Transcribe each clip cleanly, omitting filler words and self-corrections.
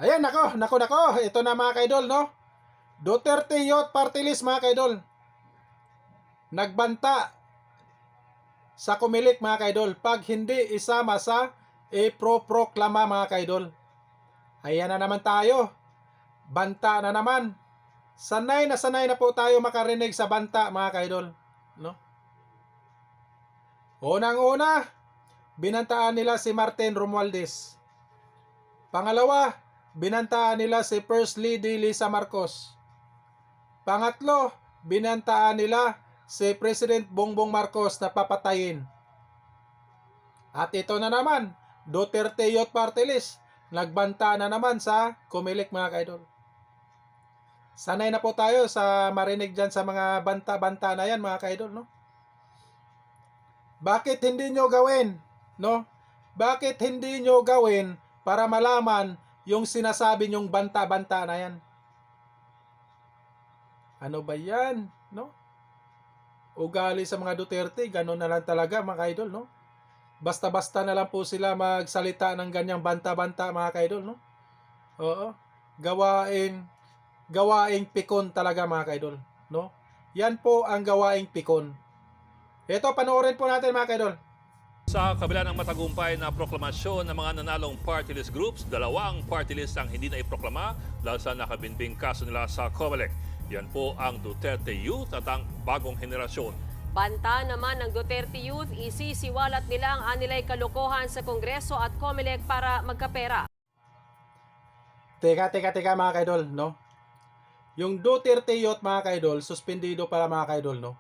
Ayan, nako. Ito na mga kaidol, no? Duterte Youth Party List mga kaidol. Nagbanta sa Comelec mga kaidol pag hindi isama sa iproproklama mga kaidol. Ayan na naman tayo. Banta na naman. Sanay na po tayo makarinig sa banta mga kaidol, no? Unang-una, binantaan nila si Martin Romualdez. Pangalawa, binantaan nila si First Lady Lisa Marcos. Pangatlo, binantaan nila si President Bongbong Marcos na papatayin. At ito na naman, Duterte Youth Party List, nagbanta na naman sa Comelec mga kaidol. Sanay na po tayo sa marinig dyan sa mga banta-banta na yan mga kaidol, no? Bakit hindi nyo gawin, no? Bakit hindi nyo gawin para malaman yung sinasabi nyong banta-banta na yan? Ano ba yan, no? Ugali sa mga Duterte, gano'n na lang talaga mga kaidol, no? Basta-basta na lang po sila magsalita ng ganyang banta-banta mga kaidol, no? Oo. Gawaing pikon talaga mga kaidol, no? Yan po ang gawaing pikon. Ito, panoorin po natin mga kaidol. Sa kabila ng matagumpay na proklamasyon ng mga nanalong party list groups, dalawang party list ang hindi na iproklama dahil sa nakabinbing kaso nila sa Comelec. Yan po ang Duterte Youth at ang bagong henerasyon. Banta naman ng Duterte Youth, isisiwalat nila ang anilay kalokohan sa Kongreso at Comelec para magkapera. Teka mga kaidol, no? Yung Duterte Youth mga kaidol, suspendido para mga kaidol, no?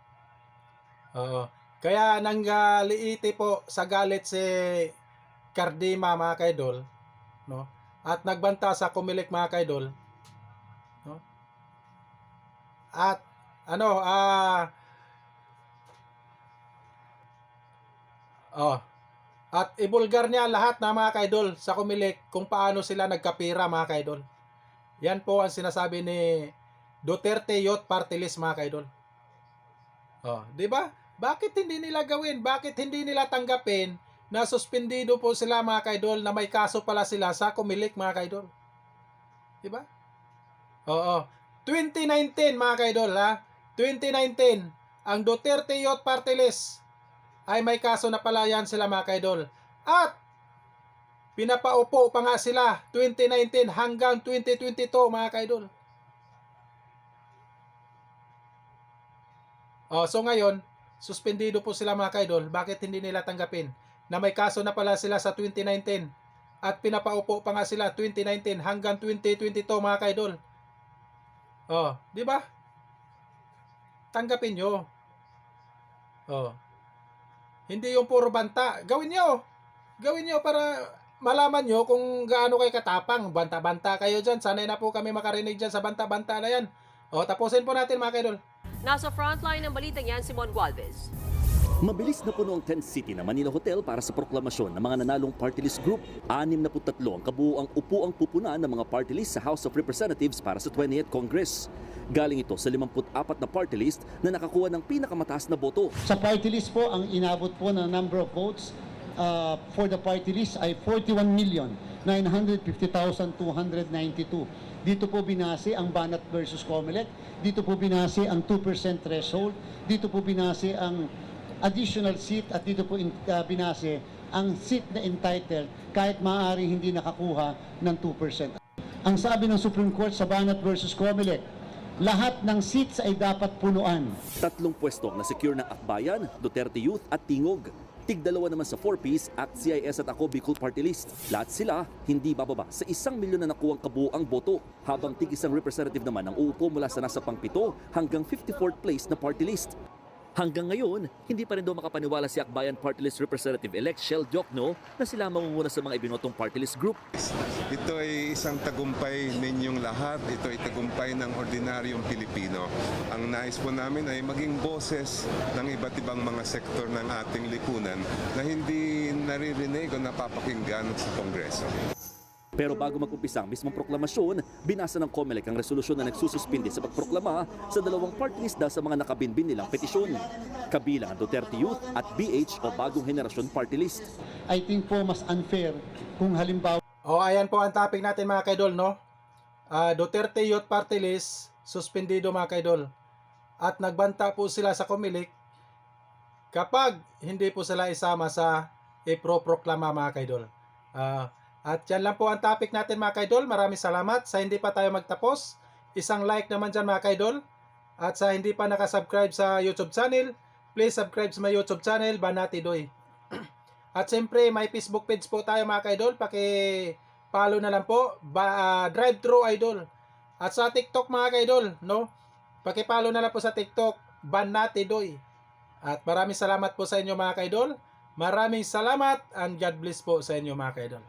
Kaya nanggaliiti po sa galit si Cardima mga kaidol, no? At nagbanta sa Comelec mga kaidol, no? At at ibulgar niya lahat na mga kaidol sa Comelec kung paano sila nagkapira mga kaidol. Yan po ang sinasabi ni Duterte Youth Party List mga kaidol. Di ba? Bakit hindi nila gawin? Bakit hindi nila tanggapin na suspendido po sila mga kaidol na may kaso pala sila sa Comelec mga kaidol? Di ba? 2019 mga kaidol, ha? 2019, ang Duterte Youth Party List ay may kaso na pala yan sila mga kaidol. At pinapaupo pa nga sila 2019 hanggang 2022 mga kaidol. So ngayon, suspendido po sila mga kaidol. Bakit hindi nila tanggapin na may kaso na pala sila sa 2019 at pinapaupo pa nga sila 2019 hanggang 2022 mga kaidol? Di ba? Tanggapin nyo. Hindi yung puro banta. Gawin nyo para malaman nyo kung gaano kayo katapang. Banta-banta kayo dyan. Sanay na po kami makarinig dyan sa banta-banta na yan. Tapusin po natin mga kaidol. Nasa frontline ng balitang yan si Mon Gualvez. Mabilis na puno ang Tent City na Manila Hotel para sa proklamasyon ng mga nanalong party list group. 63 ang kabuuang upuang pupunan ng mga party list sa House of Representatives para sa 20th Congress. Galing ito sa 54 na party list na nakakuha ng pinakamataas na boto. Sa party list po, ang inabot po na number of votes for the party list ay 41,950,292. Dito po binase ang Banat versus Comelec. Dito po binase ang 2% threshold. Dito po binase ang additional seat at dito po binase ang seat na entitled kahit maaaring hindi nakakuha ng 2%. Ang sabi ng Supreme Court sa Banat versus Comelec, lahat ng seats ay dapat punuan. 3 pwesto na secure ng Akbayan, Duterte Youth at Tingog. Tig-2 naman sa 4-piece at CIS at Ako Bicol Party List. Lahat sila hindi bababa sa 1 milyon na nakuwang kabuuang boto, habang tig-isang representative naman ang uupo mula sa nasa pang-7 hanggang 54th place na party list. Hanggang ngayon, hindi pa rin daw makapaniwala si Akbayan Party List Representative-elect Shell Diokno na sila mamumuna sa mga ibinotong party list group. Ito ay isang tagumpay ninyong lahat. Ito ay tagumpay ng ordinaryong Pilipino. Ang nais po namin ay maging boses ng iba't ibang mga sektor ng ating lipunan na hindi naririnig o napapakinggan sa Kongreso. Pero bago mag-umpisa ang mismong proklamasyon, binasa ng Comelec ang resolusyon na nagsususpindi sa pagproklama sa 2 party list dahil sa mga nakabinbin nilang petisyon. Kabilang ang Duterte Youth at BH o Bagong Henerasyon Party List. I think po mas unfair kung halimbawa Ayan po ang topic natin mga kaidol, no? Duterte Youth Party List suspendido mga kaidol. At nagbanta po sila sa COMELEC kapag hindi po sila isama sa iproproklama mga kaidol. At yan lang po ang topic natin mga kaidol. Maraming salamat. Sa hindi pa tayo magtapos, isang like naman dyan mga kaidol. At sa hindi pa nakasubscribe sa YouTube channel, please subscribe sa my YouTube channel, Banati Doy. At siyempre, may Facebook page po tayo mga kaidol. Paki-follow na lang po. Drive Thru Idol. At sa TikTok mga kaidol, no? Paki-follow na lang po sa TikTok, Banati Doy. At maraming salamat po sa inyo mga kaidol. Maraming salamat and God bless po sa inyo mga kaidol.